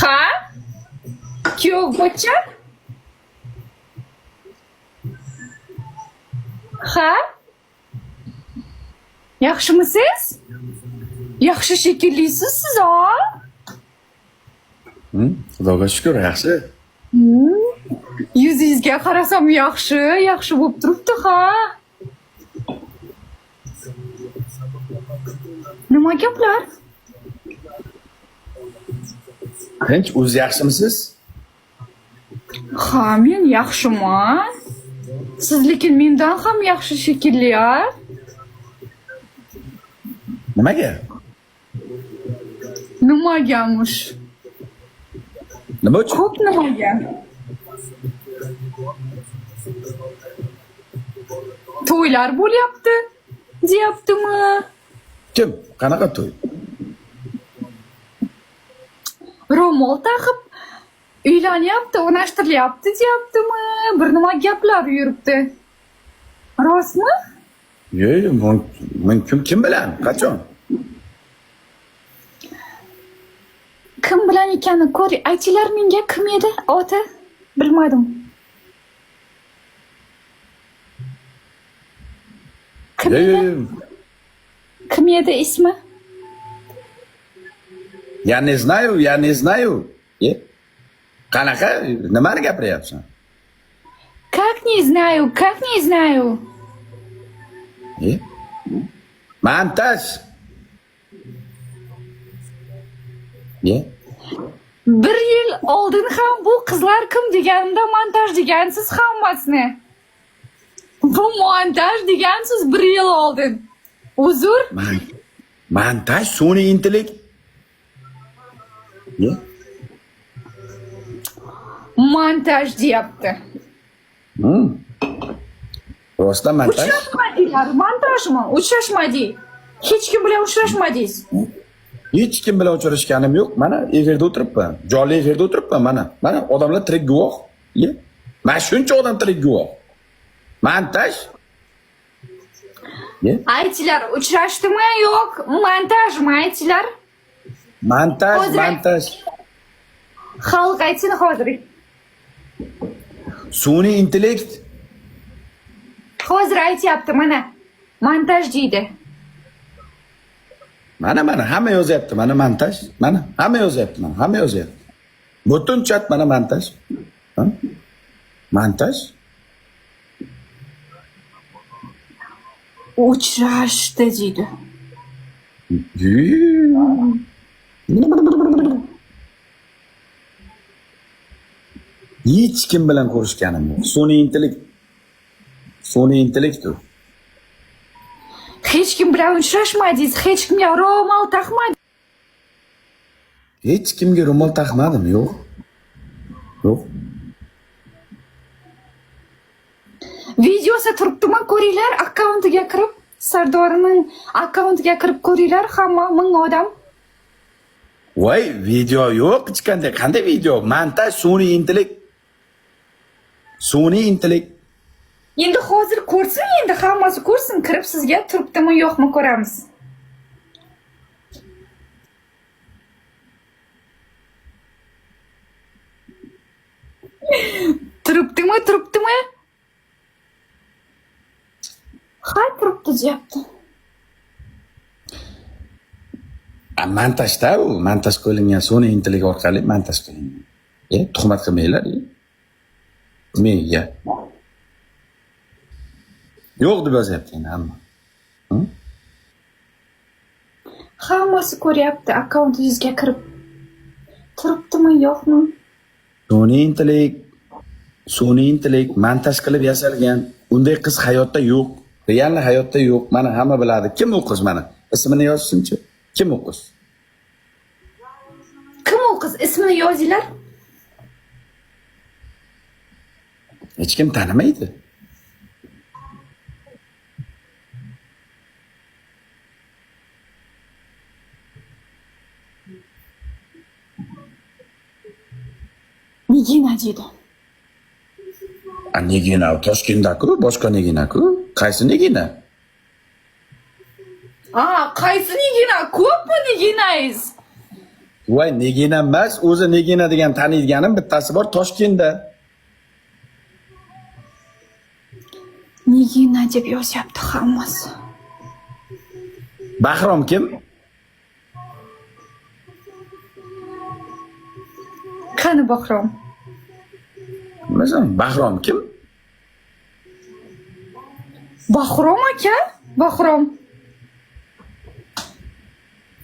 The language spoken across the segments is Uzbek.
Ha? Kuyov bo'cham? Ha? Yaxshimisiz? Yaxshi shekillisiz siz, ha? Xudoga shukr, yaxshi. Yuzingizga qarasam yaxshi bo'lib turibdi, ha? Nima gaplar? Tinch, o'zi yaxshimisiz? Ha, men yaxshiman. Siz lekin mendan ham yaxshi shekilli, ha? Nimaga? Nimagamush? Nima uchun? Ko'p nimaga? To'ylar bo'lyapti, deyaptimi? Kim? Qanaqa to'y? Ro'mol taqib uylanyapti, o'rnaштirilyapti, deyaptimi? Bir nima gaplar yuribdi. Rostmi? Yo'q, men kim bilan? Qachon? Kim bilan ekanini ko'ring. Aytinglar menga, kim edi oti? Bilmadim. Kim edi? Kim edi ismi? Я не знаю. Qanaqa? Nimani gapiryapsan? Как не знаю? Montaj. Bir yil oldin ham bu qizlar kim deganimda montaj degansiz hammasini. Bu montaj degansiz bir yil oldin. Uzr? Montaj, sun'iy intellekt. Montaj deyapti. Rostdan montaj? Uchrashmadinglar, montajmi? Uchrashmading. Hech kim bilan uchrashmadingiz. Hech kim bilan uchrashganim yo'q. Mana efirda o'tiribman. Jonli efirda o'tiribman mana. Mana odamlar tirik guvoh. Mana shuncha odam tirik guvoh. Montaj? Aytinglar, uchrashdimi yo'q? Montajmi aytinglar? Montaj. Xalq aytsin hozir. Sun'iy intellekt. Hozir aytyapti mana. Montaj deydi. Mana hamma yozyapti, mana montaj. Mana hamma yozyapti. Butun chat mana montaj. Montaj. Uchrashdi deydi. Hech kim bilan ko'rishganim yo'q. Sun'iy intellekt u. Hech kim bilan uchrashmadingiz, hech kimga ro'mol taqmadingiz. Hech kimga ro'mol taqmadim, yo'q. Videosi turibdimi, ko'ringlar, akkauntiga kirib, Sardorning akkauntiga kirib ko'ringlar, hamma 1000 odam. Voy, video yo'q, hech qanday video? Montaj, sun'iy intellekt. Endi hozir ko'rsin, endi hammasi ko'rsin, kirib sizga turibdimi, yo'qmi ko'ramiz. Turibdimi? Ha, turibdi deyapti. Montajda u, montaj qilingan sun'iy intellekt orqali montaj qilingan. Tuhmat qilmanglar. Menga. Yo'q deb yozyapti endi hamma. Hammasi ko'ryapti, akkauntingizga kirib. Turibdimi, yo'qmi? Sun'iy intellekt montaj qilib yasalgan. Unday qiz hayotda yo'q. Real hayotda yo'q. Mana hamma biladi. Kim u qiz mana? Ismini yozsinchi. Kim u qiz? Kim u qiz? Ismini yozinglar. Hech kim tanimaydi. Nigina deydi. Nigina, Toshkentda-ku, boshqa Nigina-ku. Qaysi Nigina? Qaysi Nigina? Ko'pmi Niginangiz? Voy, Nigina emas, o'zi Nigina degan taniydiganim bittasi bor Toshkentda. Nigina deb yozyapti hammasi. Bahrom kim? Qani Bahrom? Bilmasam, Bahrom kim? Bahrom aka? Bahrom.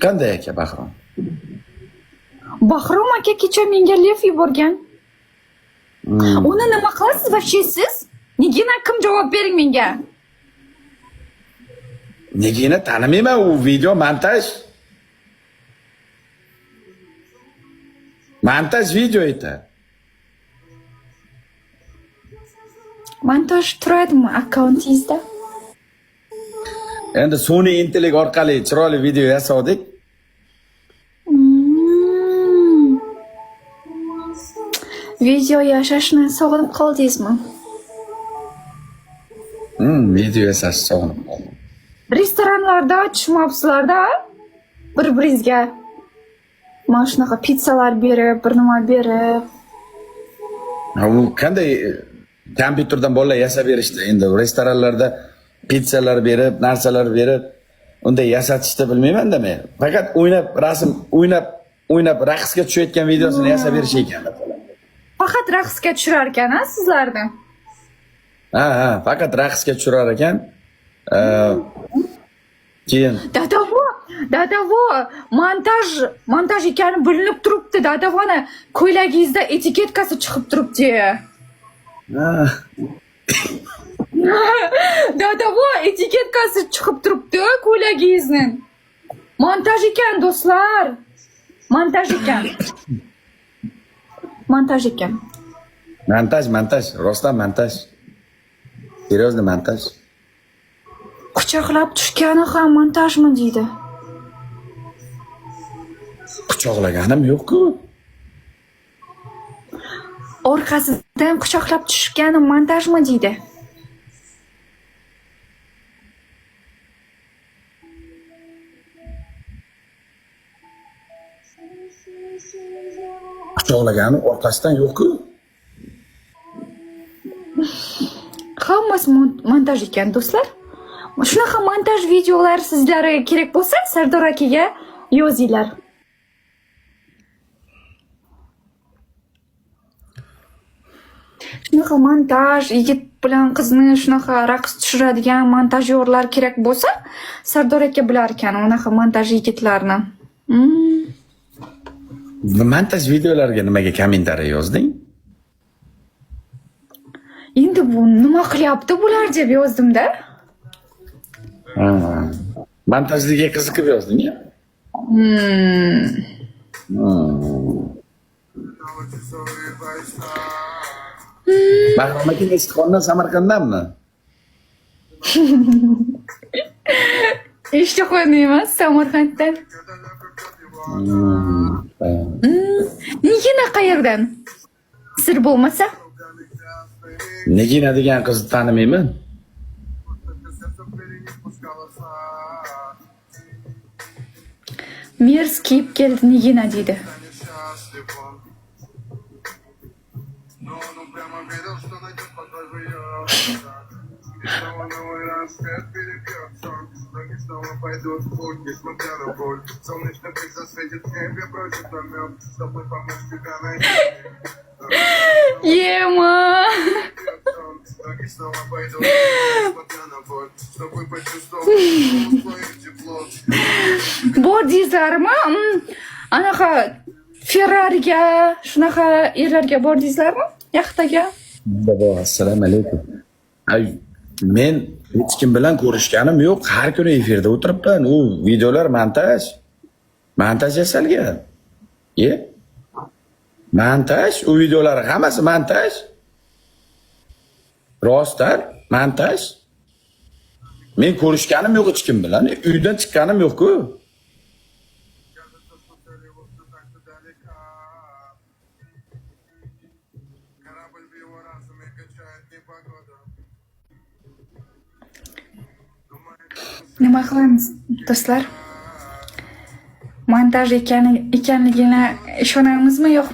Qanday aka Bahrom? Bahrom aka kecha menga lev yuborgan. Uni nima qilasiz вообще siz? Nigina kim, javob bering menga. Nigina tanimayman, u video montaj. Montaj video edi. Montaj turadimi akkauntingizda? Endi sun'iy intellekt orqali chiroyli video yasadik. Video yashashni sog'inib qoldingizmi? Video yasash sog'inib qoldim. Restoranlarda tushmabsizlarda bir-biringizga mana shunaqa pizzalar berib, bir nima berib. U qanday kompyuterdan bolalar yasab berishdi. Endi restoranlarda pizzalar berib, narsalar berib, unday yasatishni bilmayman-da men. Faqat o'ynab raqsga tushayotgan videosini yasab berish ekan. Faqat raqsga tushirar ekan-a sizlarni? Ha, faqat raqsga tushirar ekan. Keyin Dadavo, montaj ekani bilinib turibdi. Dadavoni ko'ylagingizda etiketkasi chiqib turibdi. Dadavo, etiketkasi chiqib turibdi ko'ylagingizni. Montaj ekan do'stlar. Montaj ekan. Montaj, rostdan montaj. Seryozni montaj. Quchoqlab tushgani ham montajmi deydi. Quchoqlaganim yo'q-ku. Orqasidan quchoqlab tushgani montajmi deydi. Quchoqlagani orqasidan yo'q-ku. Hammasi montaj ekan do'stlar. Shunaqa montaj videolar sizlarga kerak bo'lsa, Sardor akaga yozinglar. Shunaqa montaj, yigit bilan qizni shunaqa raqs tushiradigan montajyorlar kerak bo'lsa, Sardor aka bilar ekan unaqa montaj yigitlarni. Montaj videolarga nimaga kommentariy yozding? Endi bu nima qilyapti bular deb yozdim-da. Montajligiga qiziqib yozding-ya? Bahrom aka Istiqboldan Samarqanddanmi? Istiqboldan emas, Samarqanddan. Nigina qayerdan? Sir bo'lmasa? Nigina degan qizni tanimayman. Mers kiyib keldi Nigina deydi. Yema. Bordingizlarmi? Anaqa Ferrariga, shunaqa erlarga bordingizlarmi? Yaxtaga. Assalomu alaykum. Men hech kim bilan ko'rishganim yo'q. Har kuni efirda o'tiribman. U videolar montaj. Montaj yasalgan. Montaj, u videolar hammasi montaj. Rostdan montaj. Men ko'rishganim yo'q hech kim bilan. Uydan chiqqanim yo'q-ku. Nima qilamiz do'stlar? montaj ekanligini ishonamizmi yo'q?